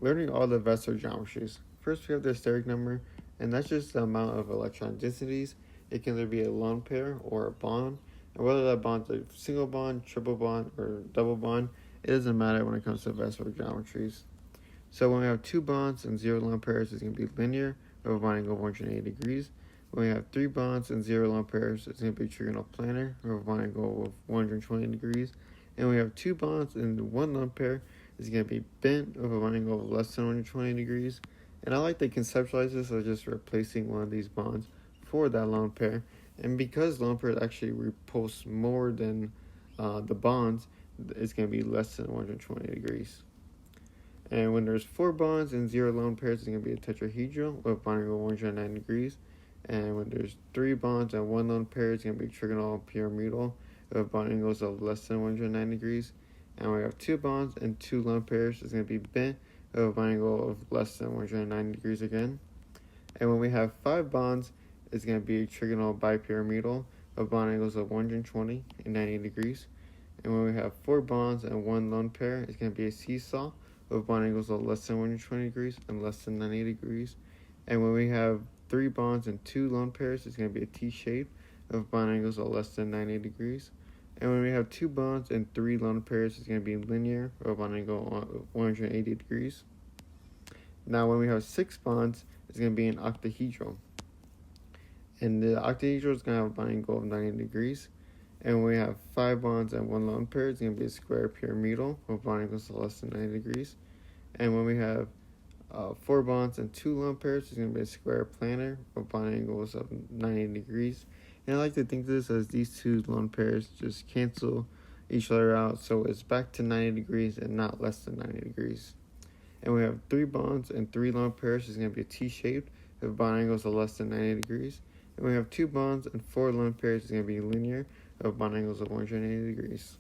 learning all the vector geometries. First, we have the steric number, and that's just the amount of electron densities. It can either be a lone pair or a bond, and whether that bond's a single bond, triple bond, or double bond, it doesn't matter when it comes to vector geometries. So when we have two bonds and zero lone pairs, it's going to be linear, with a bonding of 180 degrees. When we have three bonds and zero lone pairs, it's going to be trigonoplanar, with a bonding of 120 degrees. And we have two bonds and one lone pair, it's going to be bent with a bonding of less than 120 degrees. And I like to conceptualize this as just replacing one of these bonds for that lone pair. And because lone pairs actually repulse more than the bonds, it's going to be less than 120 degrees. And when there's four bonds and zero lone pairs, it's going to be a tetrahedral with a bonding of 109 degrees. And when there's three bonds and one lone pair, it's going to be trigonal pyramidal with bonding angles of less than 109 degrees. And when we have two bonds and two lone pairs, it's going to be bent with a bonding angle of less than 109 degrees again. And when we have five bonds, it's going to be trigonal bipyramidal with bonding angles of 120 and 90 degrees. And when we have four bonds and one lone pair, it's going to be a seesaw with bond angles of less than 120 degrees and less than 90 degrees. And when we have three bonds and two lone pairs, it's going to be a T-shape with bond angles of less than 90 degrees. And when we have two bonds and three lone pairs, it's going to be linear with a bond angle of 180 degrees. Now when we have six bonds, it's going to be an octahedral. And the octahedral is going to have a bond angle of 90 degrees. And when we have five bonds and one lone pair, it's going to be a square pyramidal with bond angles of less than 90 degrees. And when we have four bonds and two lone pairs, it's going to be a square planar with bond angles of 90 degrees. And I like to think of this as these two lone pairs just cancel each other out, so it's back to 90 degrees and not less than 90 degrees. And we have three bonds and three lone pairs, it's going to be a T-shaped with bond angles of less than 90 degrees. And we have two bonds and four lone pairs, it's going to be linear with bond angles of 180 degrees.